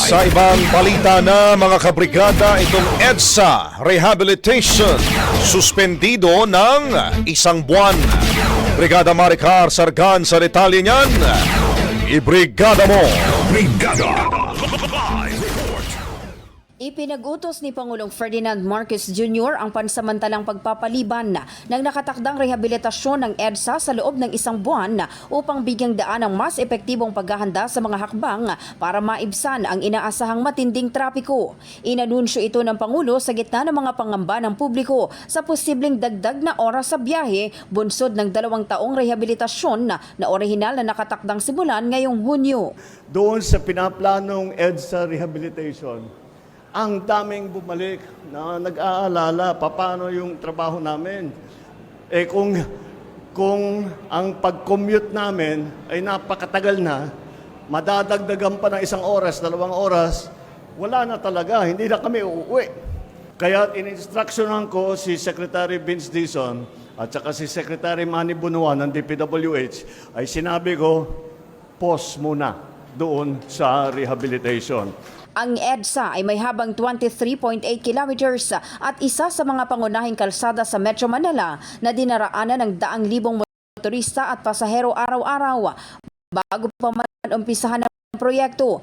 Sa ibang balita na mga kabrigada, itong EDSA Rehabilitation suspendido ng isang buwan. Brigada Maricar Sargan sa detalye niyan. Ibrigada mo! Brigada! Ipinag-utos ni Pangulong Ferdinand Marcos Jr. ang pansamantalang pagpapaliban ng nakatakdang rehabilitasyon ng EDSA sa loob ng isang buwan upang bigyang daan ang mas epektibong paghahanda sa mga hakbang para maibsan ang inaasahang matinding trapiko. Inanunsyo ito ng Pangulo sa gitna ng mga pangamba ng publiko sa posibleng dagdag na oras sa biyahe bunsod ng 2 taong rehabilitasyon na orihinal na nakatakdang simulan ngayong Hunyo. Doon sa pinaplanong EDSA rehabilitation, ang daming bumalik na nag-aalala paano yung trabaho namin. Kung ang pag-commute namin ay napakatagal na, madadagdagan pa ng 1 oras, 2 oras, wala na talaga, hindi na kami uuwi. Kaya in-instructionan ko si Secretary Vince Dizon at saka si Secretary Manny Bunuan ng DPWH ay sinabi ko, pause muna doon sa rehabilitation. Ang EDSA ay may habang 23.8 kilometers at isa sa mga pangunahing kalsada sa Metro Manila na dinaraanan ng daang libong motorista at pasahero araw-araw. Bago pa man umpisahan ang proyekto,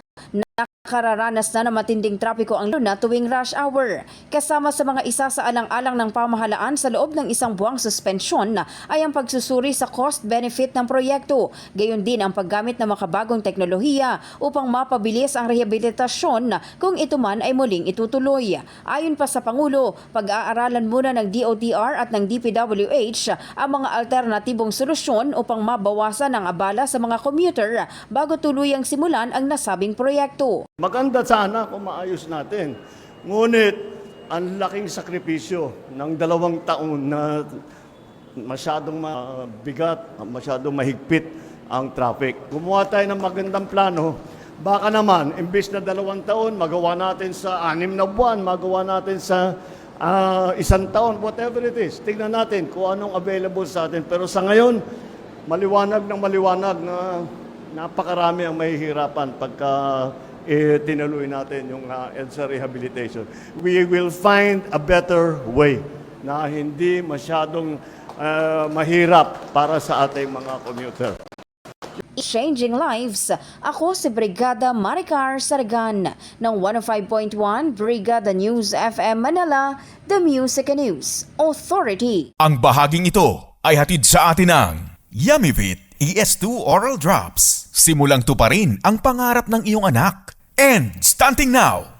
nakararanas na ng matinding trapiko ang luna tuwing rush hour. Kasama sa mga isa sa alang-alang ng pamahalaan sa loob ng isang buwang suspensyon ay ang pagsusuri sa cost-benefit ng proyekto. Gayon din ang paggamit ng makabagong teknolohiya upang mapabilis ang rehabilitasyon kung ito man ay muling itutuloy. Ayon pa sa Pangulo, pag-aaralan muna ng DOTR at ng DPWH ang mga alternatibong solusyon upang mabawasan ang abala sa mga commuter bago tuluyang simulan ang nasabing proyekto. Maganda sana kung maayos natin. Ngunit, ang laking sakripisyo ng 2 taon na masyadong mabigat, masyadong mahigpit ang traffic. Gumawa tayo ng magandang plano. Baka naman, imbes na 2 taon, magawa natin sa 6 na buwan, magawa natin sa 1 taon, whatever it is. Tingnan natin kung anong available sa atin. Pero sa ngayon, maliwanag na napakarami ang mahihirapan pagka tinuloy natin yung EDSA rehabilitation. We will find a better way na hindi masyadong mahirap para sa ating mga commuter. Changing lives. Ako si Brigada Maricar Sargan ng 105.1 Brigada News FM Manila, The Music and News Authority. Ang bahaging ito ay hatid sa atin ng Yummyvit ES2 Oral Drops. Simulang tuparin ang pangarap ng iyong anak. And stunting now,